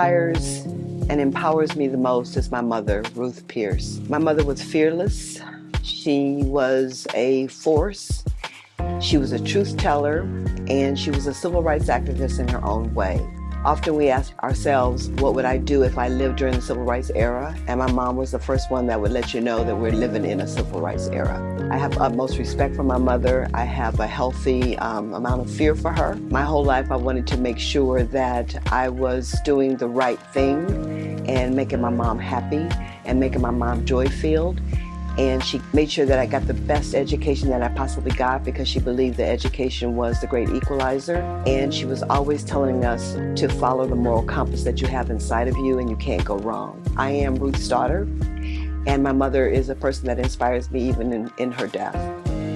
inspires and empowers me the most is my mother, Ruth Pierce. My mother was fearless. She was a force. She was a truth teller, and she was a civil rights activist in her own way. Often we ask ourselves, what would I do if I lived during the civil rights era? And my mom was the first one that would let you know that we're living in a civil rights era. I have utmost respect for my mother. I have a healthy amount of fear for her. My whole life I wanted to make sure that I was doing the right thing and making my mom happy and making my mom joy-filled. And she made sure that I got the best education that I possibly got because she believed that education was the great equalizer. And she was always telling us to follow the moral compass that you have inside of you and you can't go wrong. I am Ruth's daughter, and my mother is a person that inspires me even in her death.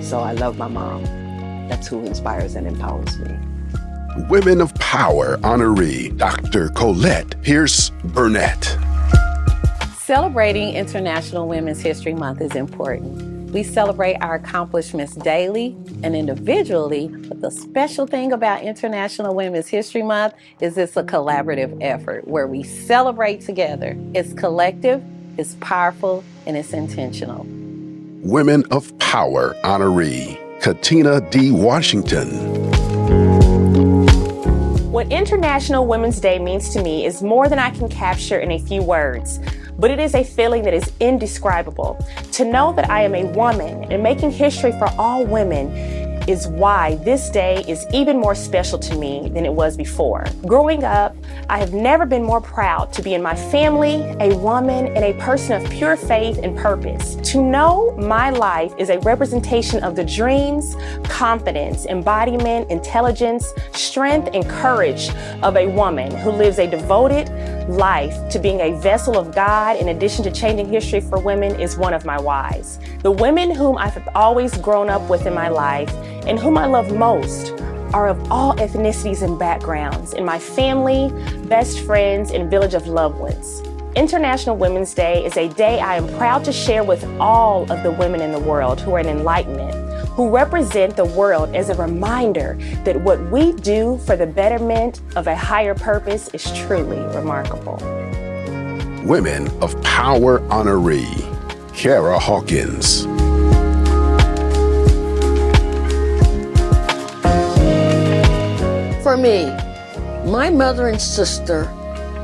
So I love my mom. That's who inspires and empowers me. Women of Power honoree, Dr. Colette Pierce Burnett. Celebrating International Women's History Month is important. We celebrate our accomplishments daily and individually, but the special thing about International Women's History Month is it's a collaborative effort where we celebrate together. It's collective, it's powerful, and it's intentional. Women of Power honoree, Katina D. Washington. What International Women's Day means to me is more than I can capture in a few words. But it is a feeling that is indescribable. To know that I am a woman and making history for all women is why this day is even more special to me than it was before. Growing up, I have never been more proud to be in my family, a woman, and a person of pure faith and purpose. To know my life is a representation of the dreams, confidence, embodiment, intelligence, strength, and courage of a woman who lives a devoted life to being a vessel of God in addition to changing history for women is one of my whys. The women whom I've always grown up with in my life and whom I love most are of all ethnicities and backgrounds in my family, best friends, and village of loved ones. International Women's Day is a day I am proud to share with all of the women in the world who are in enlightenment, who represent the world as a reminder that what we do for the betterment of a higher purpose is truly remarkable. Women of Power honoree, Kara Hawkins. For me, my mother and sister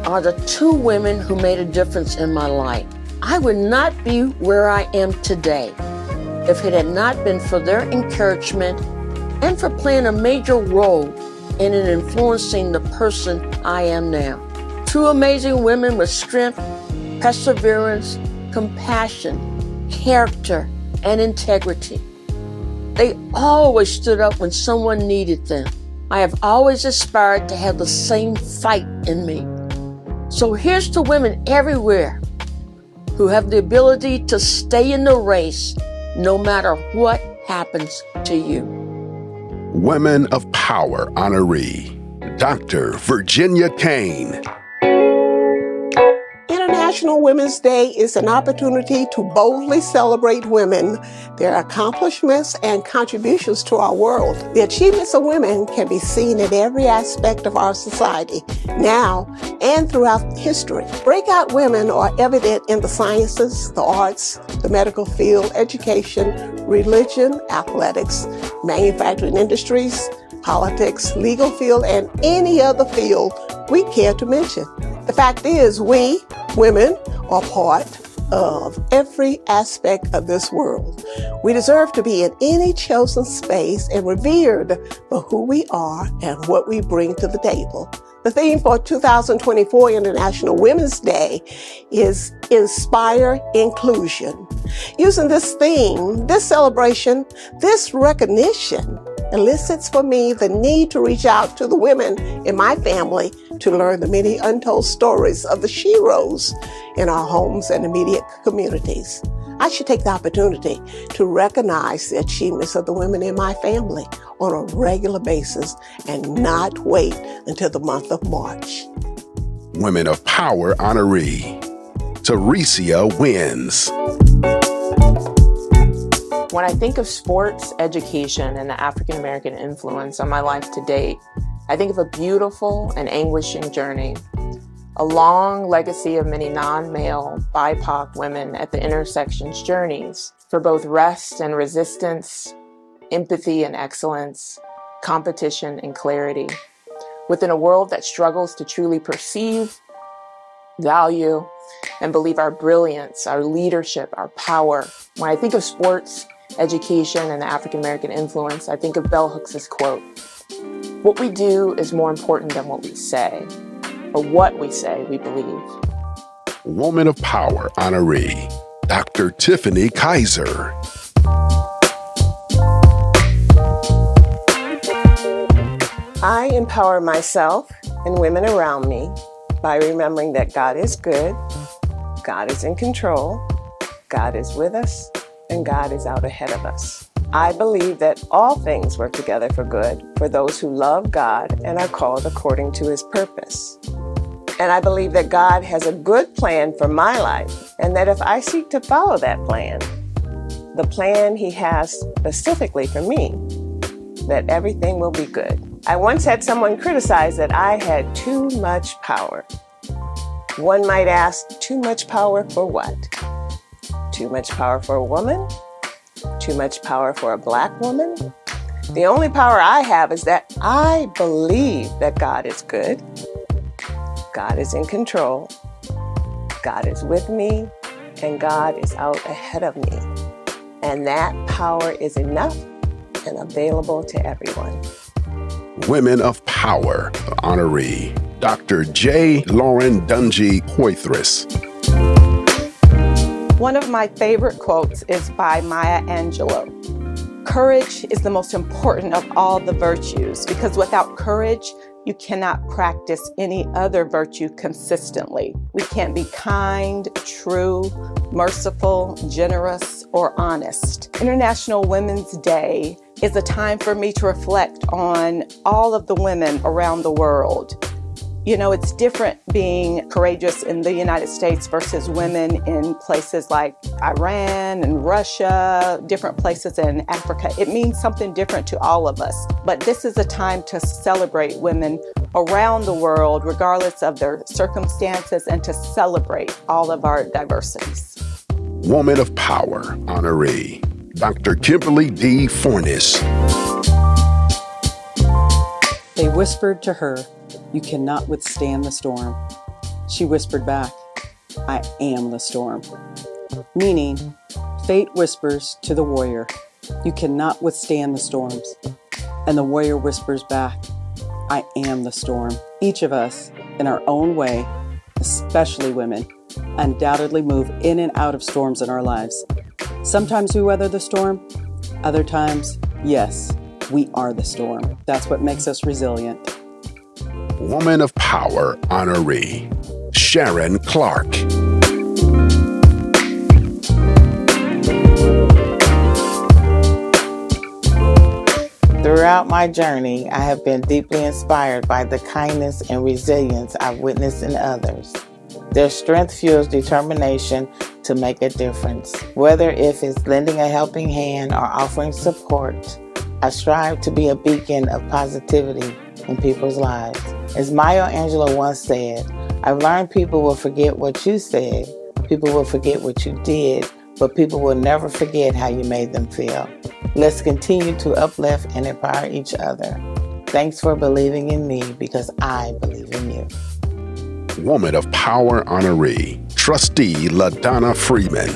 are the two women who made a difference in my life. I would not be where I am today if it had not been for their encouragement and for playing a major role in influencing the person I am now. Two amazing women with strength, perseverance, compassion, character, and integrity. They always stood up when someone needed them. I have always aspired to have the same fight in me. So here's to women everywhere who have the ability to stay in the race no matter what happens to you. Women of Power honoree, Dr. Virginia Kane. International Women's Day is an opportunity to boldly celebrate women, their accomplishments and contributions to our world. The achievements of women can be seen in every aspect of our society, now and throughout history. Breakout women are evident in the sciences, the arts, the medical field, education, religion, athletics, manufacturing industries, politics, legal field, and any other field we care to mention. The fact is, we, women, are part of every aspect of this world. We deserve to be in any chosen space and revered for who we are and what we bring to the table. The theme for 2024 International Women's Day is Inspire Inclusion. Using this theme, this celebration, this recognition elicits for me the need to reach out to the women in my family to learn the many untold stories of the sheroes in our homes and immediate communities. I should take the opportunity to recognize the achievements of the women in my family on a regular basis and not wait until the month of March. Women of Power honoree, Teresia Wins. When I think of sports, education, and the African-American influence on my life to date, I think of a beautiful and anguishing journey. A long legacy of many non-male BIPOC women at the intersections journeys for both rest and resistance, empathy and excellence, competition and clarity. Within a world that struggles to truly perceive, value, and believe our brilliance, our leadership, our power. When I think of sports, education, and the African American influence, I think of Bell Hooks' quote, "What we do is more important than what we say, or what we say we believe." Woman of Power honoree, Dr. Tiffany Kaiser. I empower myself and women around me by remembering that God is good, God is in control, God is with us, and God is out ahead of us. I believe that all things work together for good for those who love God and are called according to His purpose. And I believe that God has a good plan for my life, and that if I seek to follow that plan, the plan He has specifically for me, that everything will be good. I once had someone criticize that I had too much power. One might ask, too much power for what? Too much power for a woman? Too much power for a Black woman? The only power I have is that I believe that God is good, God is in control, God is with me, and God is out ahead of me. And that power is enough and available to everyone. Women of Power honoree, Dr. J. Lauren Dungy Poitras. One of my favorite quotes is by Maya Angelou. Courage is the most important of all the virtues because without courage, you cannot practice any other virtue consistently. We can't be kind, true, merciful, generous, or honest. International Women's Day is a time for me to reflect on all of the women around the world. You know, it's different being courageous in the United States versus women in places like Iran and Russia, different places in Africa. It means something different to all of us. But this is a time to celebrate women around the world, regardless of their circumstances, and to celebrate all of our diversities. Woman of Power honoree, Dr. Kimberly D. Fornes. They whispered to her, "You cannot withstand the storm." She whispered back, "I am the storm." Meaning, fate whispers to the warrior, "You cannot withstand the storms." And the warrior whispers back, "I am the storm." Each of us, in our own way, especially women, undoubtedly move in and out of storms in our lives. Sometimes we weather the storm. Other times, yes, we are the storm. That's what makes us resilient. Woman of Power honoree, Sharon Clark. Throughout my journey, I have been deeply inspired by the kindness and resilience I've witnessed in others. Their strength fuels determination to make a difference. Whether if it's lending a helping hand or offering support, I strive to be a beacon of positivity in people's lives. As Maya Angelou once said, "I've learned people will forget what you said, people will forget what you did, but people will never forget how you made them feel." Let's continue to uplift and empower each other. Thanks for believing in me because I believe in you. Woman of Power honoree, Trustee LaDonna Freeman.